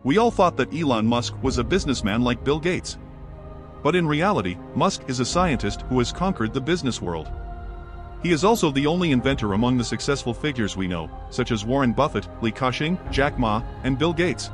We all thought that Elon Musk was a businessman like Bill Gates. But in reality, Musk is a scientist who has conquered the business world. He is also the only inventor among the successful figures we know, such as Warren Buffett, Li Ka-shing, Jack Ma, and Bill Gates.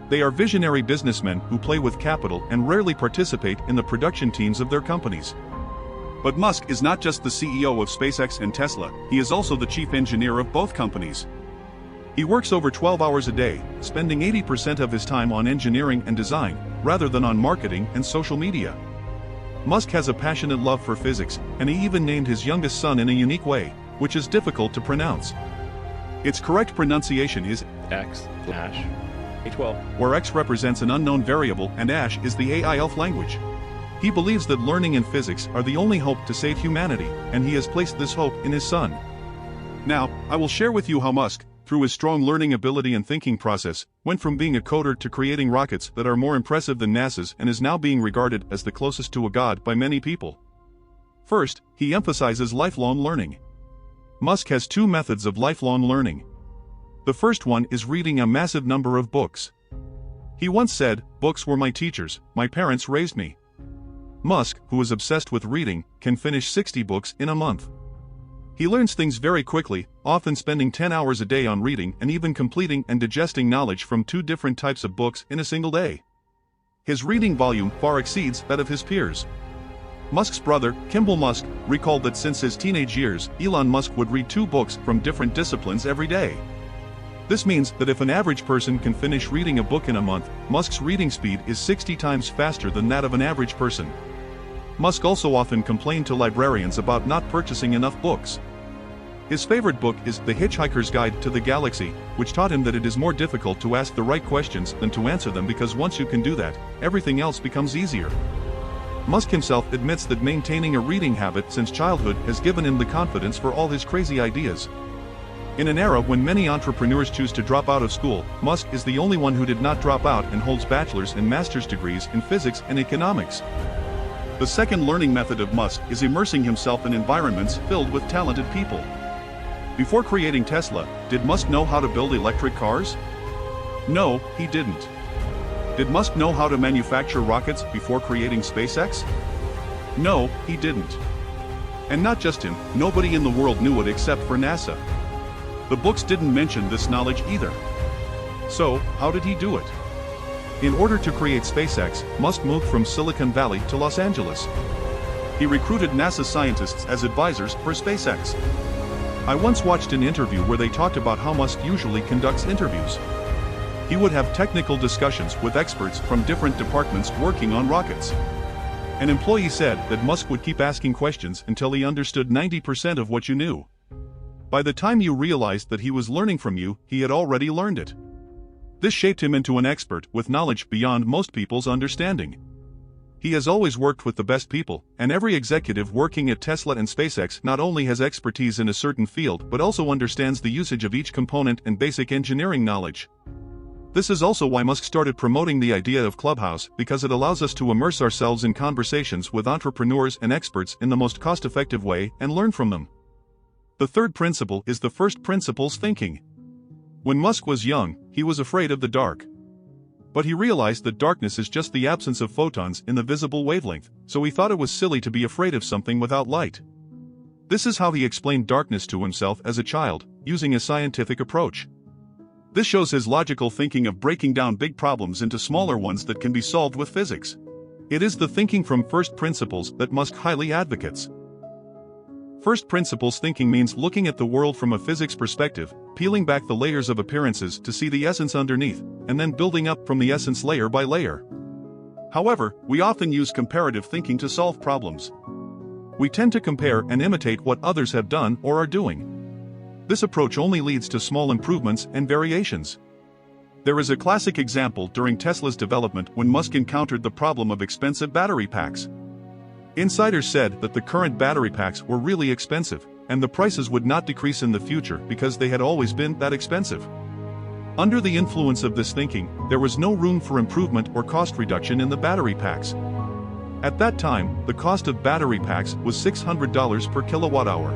They are visionary businessmen who play with capital and rarely participate in the production teams of their companies. But Musk is not just the CEO of SpaceX and Tesla, he is also the chief engineer of both companies. He works over 12 hours a day, spending 80% of his time on engineering and design, rather than on marketing and social media. Musk has a passionate love for physics, and he even named his youngest son in a unique way, which is difficult to pronounce. Its correct pronunciation is X, Ash, A12, where X represents an unknown variable and Ash is the AI elf language. He believes that learning and physics are the only hope to save humanity, and he has placed this hope in his son. Now, I will share with you how Musk, through his strong learning ability and thinking process, went from being a coder to creating rockets that are more impressive than NASA's and is now being regarded as the closest to a god by many people. First, he emphasizes lifelong learning. Musk has two methods of lifelong learning. The first one is reading a massive number of books. He once said, "Books were my teachers, my parents raised me." Musk, who is obsessed with reading, can finish 60 books in a month. He learns things very quickly, often spending 10 hours a day on reading and even completing and digesting knowledge from 2 different types of books in a single day. His reading volume far exceeds that of his peers. Musk's brother, Kimball Musk, recalled that since his teenage years, Elon Musk would read 2 books from different disciplines every day. This means that if an average person can finish reading a book in a month, Musk's reading speed is 60 times faster than that of an average person. Musk also often complained to librarians about not purchasing enough books. His favorite book is The Hitchhiker's Guide to the Galaxy, which taught him that it is more difficult to ask the right questions than to answer them because once you can do that, everything else becomes easier. Musk himself admits that maintaining a reading habit since childhood has given him the confidence for all his crazy ideas. In an era when many entrepreneurs choose to drop out of school, Musk is the only one who did not drop out and holds bachelor's and master's degrees in physics and economics. The second learning method of Musk is immersing himself in environments filled with talented people. Before creating Tesla, did Musk know how to build electric cars? No, he didn't. Did Musk know how to manufacture rockets before creating SpaceX? No, he didn't. And not just him, nobody in the world knew it except for NASA. The books didn't mention this knowledge either. So, how did he do it? In order to create SpaceX, Musk moved from Silicon Valley to Los Angeles. He recruited NASA scientists as advisors for SpaceX. I once watched an interview where they talked about how Musk usually conducts interviews. He would have technical discussions with experts from different departments working on rockets. An employee said that Musk would keep asking questions until he understood 90% of what you knew. By the time you realized that he was learning from you, he had already learned it. This shaped him into an expert with knowledge beyond most people's understanding. He has always worked with the best people, and every executive working at Tesla and SpaceX not only has expertise in a certain field but also understands the usage of each component and basic engineering knowledge. This is also why Musk started promoting the idea of Clubhouse, because it allows us to immerse ourselves in conversations with entrepreneurs and experts in the most cost-effective way and learn from them. The third principle is the first principles thinking. When Musk was young, he was afraid of the dark. But he realized that darkness is just the absence of photons in the visible wavelength, so he thought it was silly to be afraid of something without light. This is how he explained darkness to himself as a child, using a scientific approach. This shows his logical thinking of breaking down big problems into smaller ones that can be solved with physics. It is the thinking from first principles that Musk highly advocates. First principles thinking means looking at the world from a physics perspective, peeling back the layers of appearances to see the essence underneath, and then building up from the essence layer by layer. However, we often use comparative thinking to solve problems. We tend to compare and imitate what others have done or are doing. This approach only leads to small improvements and variations. There is a classic example during Tesla's development when Musk encountered the problem of expensive battery packs. Insiders said that the current battery packs were really expensive, and the prices would not decrease in the future because they had always been that expensive. Under the influence of this thinking, there was no room for improvement or cost reduction in the battery packs. At that time, the cost of battery packs was $600 per kilowatt hour.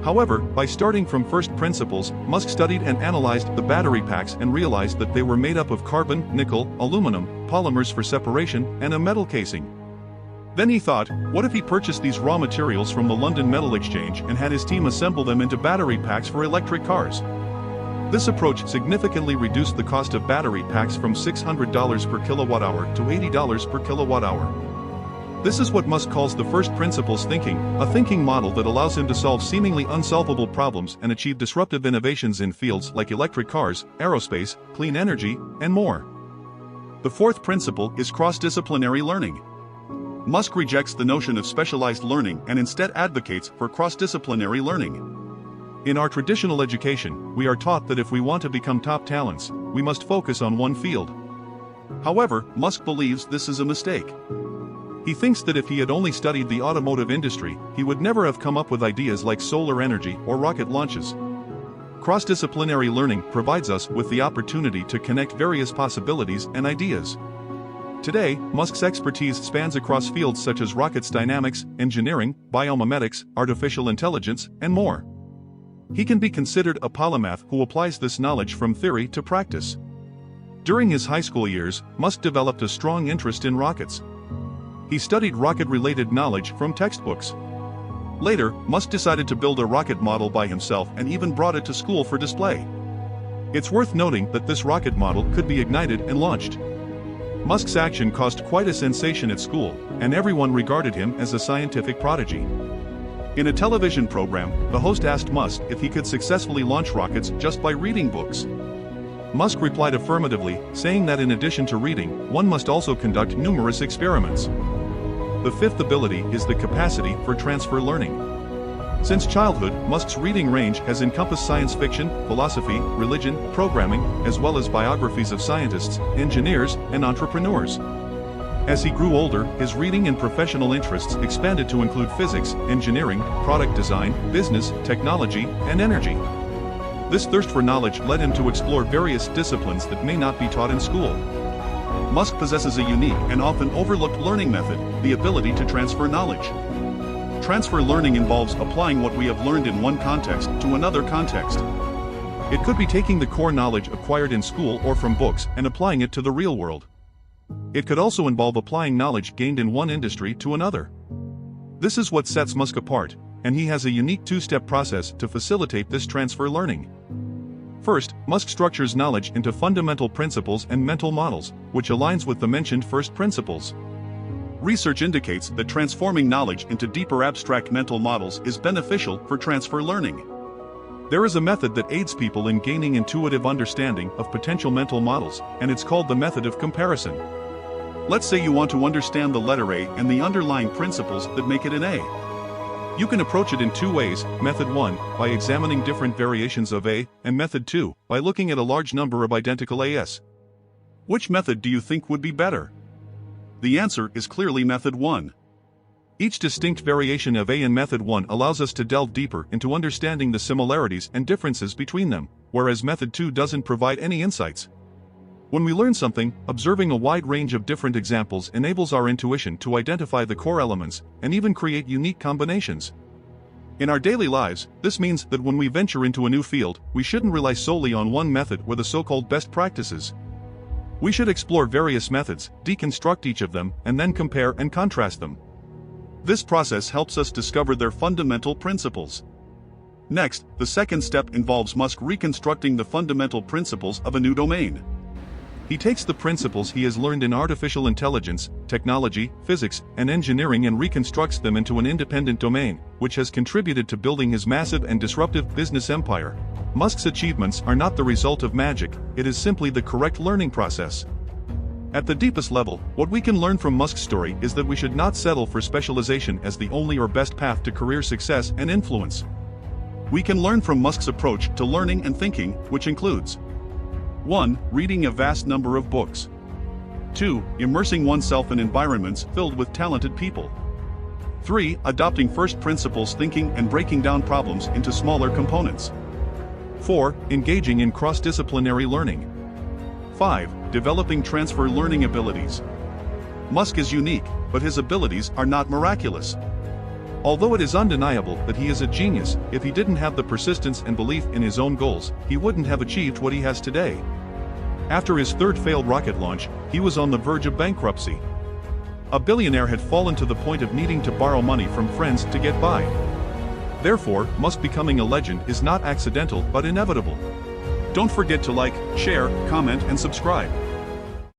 However, by starting from first principles, Musk studied and analyzed the battery packs and realized that they were made up of carbon, nickel, aluminum, polymers for separation, and a metal casing. Then he thought, what if he purchased these raw materials from the London Metal Exchange and had his team assemble them into battery packs for electric cars? This approach significantly reduced the cost of battery packs from $600 per kilowatt-hour to $80 per kilowatt-hour. This is what Musk calls the first principles thinking, a thinking model that allows him to solve seemingly unsolvable problems and achieve disruptive innovations in fields like electric cars, aerospace, clean energy, and more. The fourth principle is cross-disciplinary learning. Musk rejects the notion of specialized learning and instead advocates for cross-disciplinary learning. In our traditional education, we are taught that if we want to become top talents, we must focus on one field. However, Musk believes this is a mistake. He thinks that if he had only studied the automotive industry, he would never have come up with ideas like solar energy or rocket launches. Cross-disciplinary learning provides us with the opportunity to connect various possibilities and ideas. Today, Musk's expertise spans across fields such as rockets dynamics, engineering, biomimetics, artificial intelligence, and more. He can be considered a polymath who applies this knowledge from theory to practice. During his high school years, Musk developed a strong interest in rockets. He studied rocket-related knowledge from textbooks. Later, Musk decided to build a rocket model by himself and even brought it to school for display. It's worth noting that this rocket model could be ignited and launched. Musk's action caused quite a sensation at school, and everyone regarded him as a scientific prodigy. In a television program, the host asked Musk if he could successfully launch rockets just by reading books. Musk replied affirmatively, saying that in addition to reading, one must also conduct numerous experiments. The fifth ability is the capacity for transfer learning. Since childhood, Musk's reading range has encompassed science fiction, philosophy, religion, programming, as well as biographies of scientists, engineers, and entrepreneurs. As he grew older, his reading and professional interests expanded to include physics, engineering, product design, business, technology, and energy. This thirst for knowledge led him to explore various disciplines that may not be taught in school. Musk possesses a unique and often overlooked learning method, the ability to transfer knowledge. Transfer learning involves applying what we have learned in one context to another context. It could be taking the core knowledge acquired in school or from books and applying it to the real world. It could also involve applying knowledge gained in one industry to another. This is what sets Musk apart, and he has a unique two-step process to facilitate this transfer learning. First, Musk structures knowledge into fundamental principles and mental models, which aligns with the mentioned first principles. Research indicates that transforming knowledge into deeper abstract mental models is beneficial for transfer learning. There is a method that aids people in gaining intuitive understanding of potential mental models, and it's called the method of comparison. Let's say you want to understand the letter A and the underlying principles that make it an A. You can approach it in two ways, Method 1, by examining different variations of A, and Method 2, by looking at a large number of identical As. Which method do you think would be better? The answer is clearly Method 1. Each distinct variation of A in Method 1 allows us to delve deeper into understanding the similarities and differences between them, whereas Method 2 doesn't provide any insights. When we learn something, observing a wide range of different examples enables our intuition to identify the core elements and even create unique combinations. In our daily lives, this means that when we venture into a new field, we shouldn't rely solely on one method or the so-called best practices. We should explore various methods, deconstruct each of them, and then compare and contrast them. This process helps us discover their fundamental principles. Next, the second step involves Musk reconstructing the fundamental principles of a new domain. He takes the principles he has learned in artificial intelligence, technology, physics, and engineering and reconstructs them into an independent domain, which has contributed to building his massive and disruptive business empire. Musk's achievements are not the result of magic, it is simply the correct learning process. At the deepest level, what we can learn from Musk's story is that we should not settle for specialization as the only or best path to career success and influence. We can learn from Musk's approach to learning and thinking, which includes 1. Reading a vast number of books. 2. Immersing oneself in environments filled with talented people. 3. Adopting first principles thinking and breaking down problems into smaller components. 4. Engaging in cross-disciplinary learning. 5. Developing transfer learning abilities. Musk is unique, but his abilities are not miraculous. Although it is undeniable that he is a genius, if he didn't have the persistence and belief in his own goals, he wouldn't have achieved what he has today. After his third failed rocket launch, he was on the verge of bankruptcy. A billionaire had fallen to the point of needing to borrow money from friends to get by. Therefore, Musk becoming a legend is not accidental but inevitable. Don't forget to like, share, comment and subscribe.